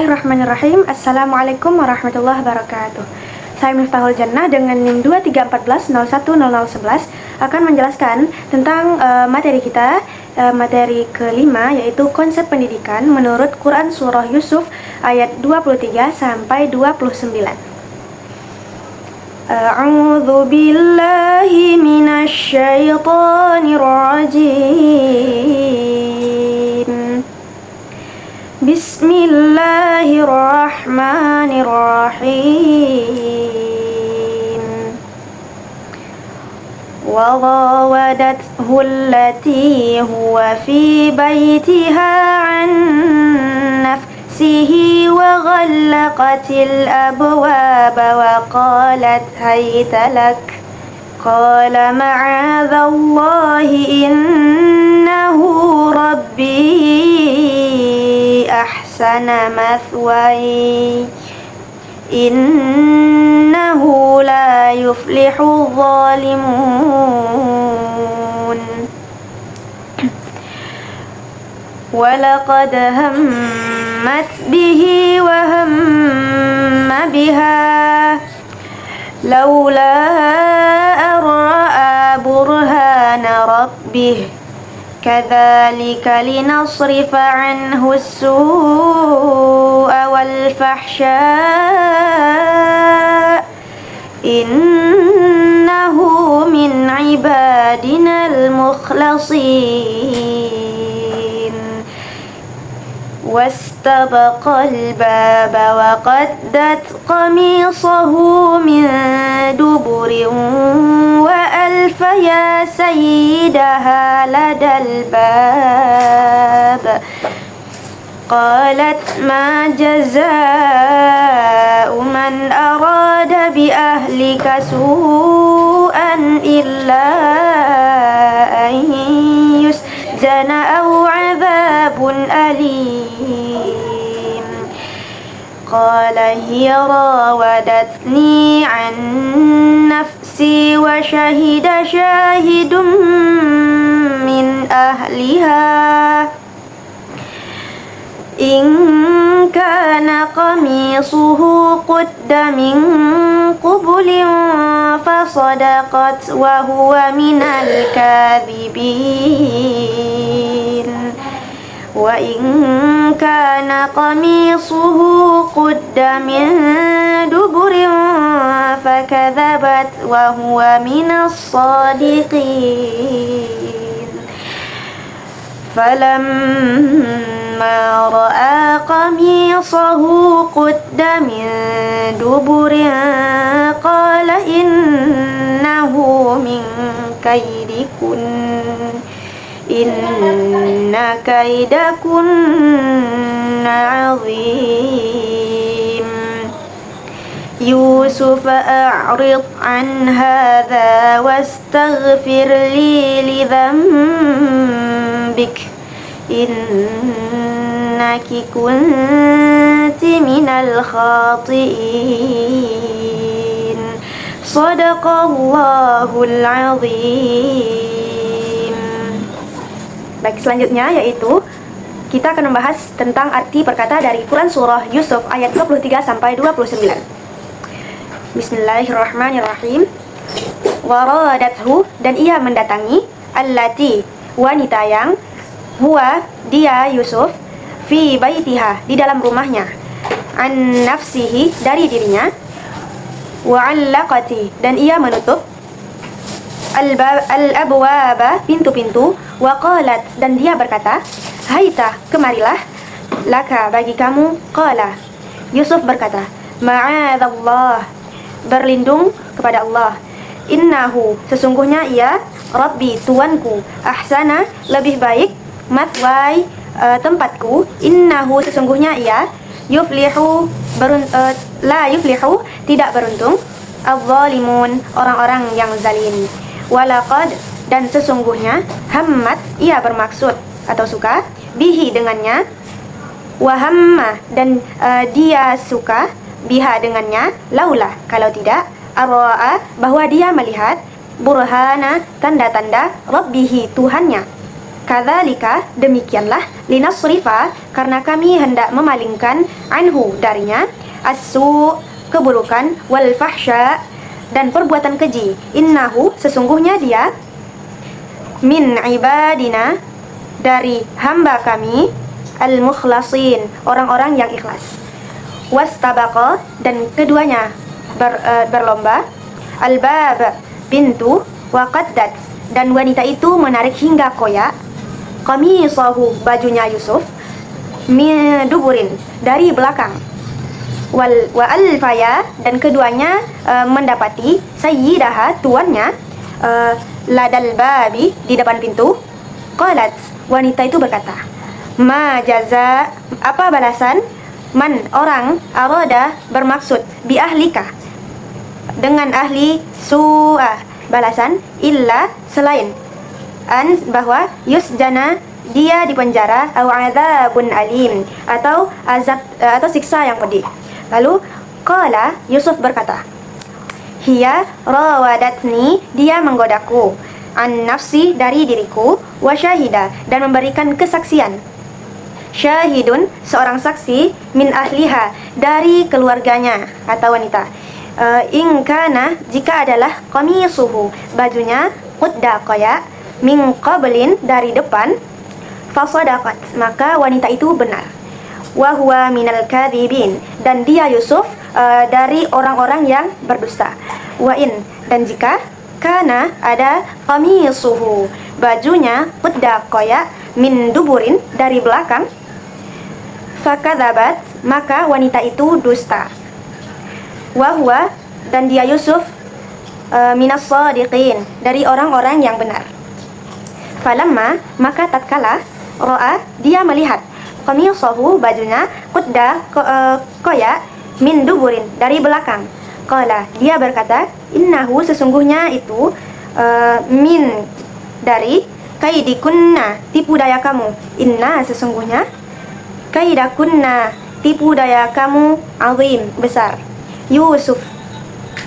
Bismillahirrahmanirrahim. Assalamualaikum warahmatullahi wabarakatuh. Saya Miftahul Jannah dengan NIM 2314010011 akan menjelaskan tentang materi kita, materi kelima, yaitu konsep pendidikan menurut Quran Surah Yusuf ayat 23 sampai 29. A'udzu billahi minasy syaithanir rajim. Bismillahirrahmanirrahim. Wa rawadathu allati huwa fi baytiha an nafsihi wa ghallaqatil abwaba wa qalat hayta lak. Qala ma'adzallahi innahu rabbi ahsana mathwaya innahu la yuflihu zalimun. Walaqad hammat bihi wa hamma biha laula ra'a burhana rabbih kadzalika linasrifa anhu as-su'a wal fahsya innahu min ibadina al-mukhlasin. واستبق الباب وقدت قميصه من دبر وألف يا سيدها لدى الباب قالت ما جزاء من أراد بأهلك سوءا إلا أن يسجن أو عذاب أليم. قال هي راودتني عن نفسي وشهد شاهد من أهلها إن كان قميصه قد من قبل فصدقت وهو من الكاذبين وإن كان قميصه قد من دبر فكذبت وهو من الصادقين. فلما رأى قميصه قد من دبر قال إنه من كيدكن إن كيدكن عظيم. يوسف أعرض عن هذا واستغفر لي لذنبك إنك كنت من الخاطئين. صدق الله العظيم. Baik, selanjutnya yaitu kita akan membahas tentang arti perkata dari Quran Surah Yusuf ayat 23 sampai 29. Bismillahirrahmanirrahim. Waradathu, dan ia mendatangi, allati, wanita yang, huwa, dia Yusuf, fi baitiha, di dalam rumahnya, an nafsihi, dari dirinya, wa allaqati, dan ia menutup, al-abwaba, pintu-pintu, wa qalat, dan dia berkata, haita, kemarilah, laka, bagi kamu, qala, Yusuf berkata, ma'adzallah, berlindung kepada Allah, innahu, sesungguhnya ia, Rabbi, Tuanku, ahsana, lebih baik, mathwai, tempatku, innahu, sesungguhnya ia, yuflihu, la yuflihu, tidak beruntung, al-zalimun, orang-orang yang zalim. Walaqad, dan sesungguhnya, hammat, ia bermaksud atau suka, bihi, dengannya, wahamma, dan dia suka, biha, dengannya, laula, kalau tidak, arra'a, bahwa dia melihat, burhana, tanda-tanda, rabbihi, Tuhannya, Kadzalika, demikianlah, linasrifa, karena kami hendak memalingkan anhu darinya, as-su, keburukan, wal fahsya, dan perbuatan keji. Innahu, sesungguhnya dia, min ibadina, dari hamba kami, al-mukhlasin, orang-orang yang ikhlas. Wastabaqa, dan keduanya berlomba, al-bab, pintu, wa qaddat, dan wanita itu menarik hingga koyak, qamisahu, bajunya Yusuf, min duburin, dari belakang, wa alfaya, dan keduanya mendapati sayyidaha, tuannya, ladal babi, di depan pintu. Qalat, wanita itu berkata, ma jaza, apa balasan, man, orang, arada, bermaksud, bi ahlika, dengan ahli, su'ah, balasan, illa, selain, an, bahwa yusjana, dia dipenjara, au adzabun alim, atau azab, atau siksa yang pedih. Lalu qala, Yusuf berkata, hiya rawadatni, dia menggodaku, an nafsi, dari diriku, wa syahida, dan memberikan kesaksian, syahidun, seorang saksi, min ahliha, dari keluarganya atau wanita, in kana, jika adalah, qamisuhu, bajunya, qudda qaya, min qablin, dari depan, fasadaqat, maka wanita itu benar, wa huwa minal kadhibin, dan dia Yusuf dari orang-orang yang berdusta. Wa in, dan jika, kana, ada, qamisuhu, bajunya, qudda qaya, min duburin, dari belakang, fakadzabat, maka wanita itu dusta. Wa huwa, dan dia Yusuf, minas shadiqin, dari orang-orang yang benar. Falamma, maka tatkala, ro'a, dia melihat, qamisahu, bajunya, qudda qaya, min duburin, dari belakang. Qala, dia berkata, innahu, sesungguhnya itu, min, dari, kaidikunna, tipu daya kamu. Inna, sesungguhnya, kaidakunna, tipu daya kamu, azim, besar. Yusuf,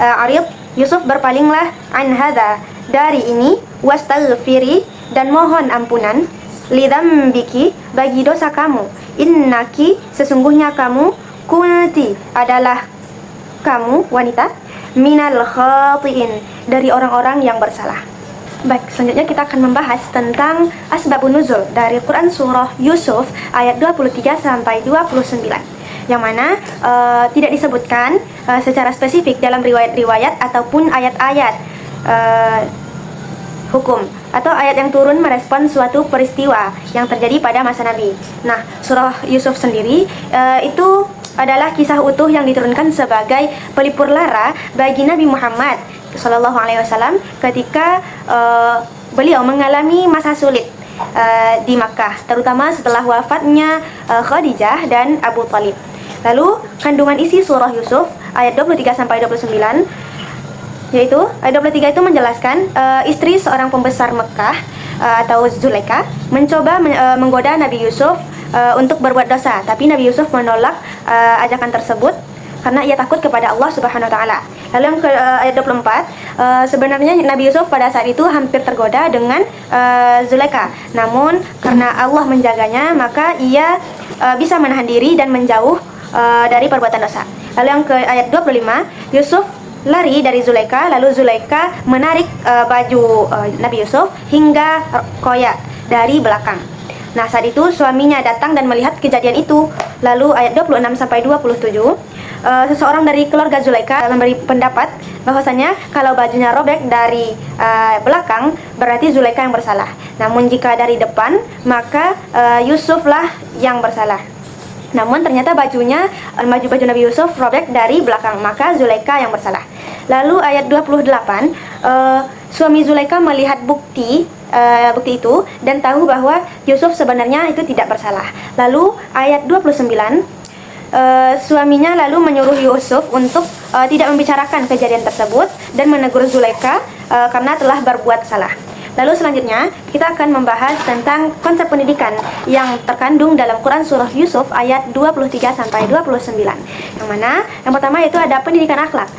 arid, Yusuf berpalinglah, an hadha, dari ini, wastaghfiri, dan mohon ampunan, lidzambiki, bagi dosa kamu, innaki, sesungguhnya kamu, kunti, adalah kamu, wanita, minal khati'in, dari orang-orang yang bersalah. Baik, selanjutnya kita akan membahas tentang asbabun nuzul dari Quran surah Yusuf ayat 23 sampai 29, yang mana tidak disebutkan secara spesifik dalam riwayat-riwayat ataupun ayat-ayat hukum atau ayat yang turun merespon suatu peristiwa yang terjadi pada masa Nabi. Nah, surah Yusuf sendiri itu adalah kisah utuh yang diturunkan sebagai pelipur lara bagi Nabi Muhammad SAW ketika beliau mengalami masa sulit di Makkah, terutama setelah wafatnya Khadijah dan Abu Thalib. Lalu kandungan isi surah Yusuf ayat 23 sampai 29, yaitu ayat 23 itu menjelaskan istri seorang pembesar Mekah atau Zulaikha mencoba menggoda Nabi Yusuf untuk berbuat dosa, tapi Nabi Yusuf menolak ajakan tersebut karena ia takut kepada Allah Subhanahu wa taala. Lalu yang ke ayat 24, sebenarnya Nabi Yusuf pada saat itu hampir tergoda dengan Zulaikha. Namun karena Allah menjaganya, maka ia bisa menahan diri dan menjauh dari perbuatan dosa. Lalu yang ke ayat 25, Yusuf lari dari Zulaikha, lalu Zulaikha menarik baju Nabi Yusuf hingga koyak dari belakang. Nah, saat itu suaminya datang dan melihat kejadian itu. Lalu ayat 26 sampai 27, seseorang dari keluarga Zulaikha memberi pendapat bahwasanya kalau bajunya robek dari belakang berarti Zulaikha yang bersalah. Namun jika dari depan maka Yusuflah yang bersalah. Namun ternyata baju Nabi Yusuf robek dari belakang, maka Zulaikha yang bersalah. Lalu ayat 28, suami Zulaikha melihat bukti itu dan tahu bahwa Yusuf sebenarnya itu tidak bersalah. Lalu ayat 29, suaminya lalu menyuruh Yusuf untuk tidak membicarakan kejadian tersebut dan menegur Zulaikha karena telah berbuat salah. Lalu selanjutnya kita akan membahas tentang konsep pendidikan yang terkandung dalam Quran surah Yusuf ayat 23 sampai 29. Yang mana yang pertama itu ada pendidikan akhlak.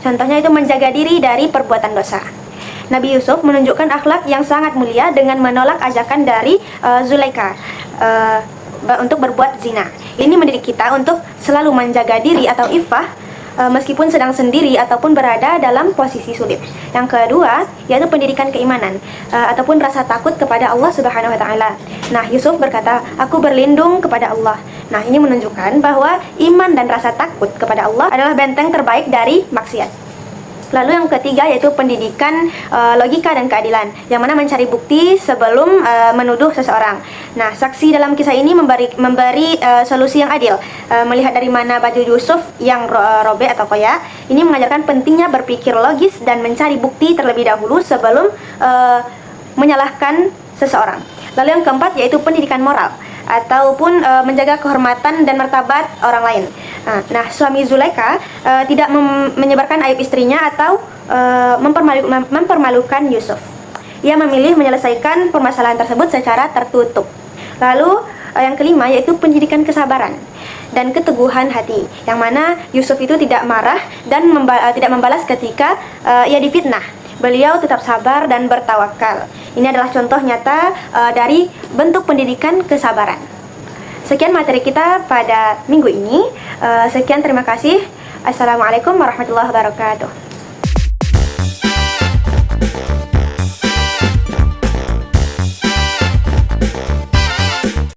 Contohnya itu menjaga diri dari perbuatan dosa. Nabi Yusuf menunjukkan akhlak yang sangat mulia dengan menolak ajakan dari Zulaikha untuk berbuat zina. Ini mendidik kita untuk selalu menjaga diri atau iffah meskipun sedang sendiri ataupun berada dalam posisi sulit. Yang kedua, yaitu pendidikan keimanan ataupun rasa takut kepada Allah Subhanahu wa taala. Nah, Yusuf berkata, "Aku berlindung kepada Allah." Nah, ini menunjukkan bahwa iman dan rasa takut kepada Allah adalah benteng terbaik dari maksiat. Lalu yang ketiga yaitu pendidikan logika dan keadilan, yang mana mencari bukti sebelum menuduh seseorang. Nah, saksi dalam kisah ini memberi solusi yang adil. Melihat dari mana baju Yusuf yang robek atau koyak, ini mengajarkan pentingnya berpikir logis dan mencari bukti terlebih dahulu sebelum menyalahkan seseorang. Lalu yang keempat yaitu pendidikan moral ataupun menjaga kehormatan dan martabat orang lain. Nah, suami Zulaikha tidak menyebarkan aib istrinya atau mempermalukan Yusuf. Ia memilih menyelesaikan permasalahan tersebut secara tertutup. Lalu yang kelima yaitu pendidikan kesabaran dan keteguhan hati, yang mana Yusuf itu tidak marah dan tidak membalas ketika ia difitnah. Beliau tetap sabar dan bertawakal. Ini adalah contoh nyata dari bentuk pendidikan kesabaran. Sekian materi kita pada minggu ini. Sekian, terima kasih. Assalamualaikum warahmatullahi wabarakatuh.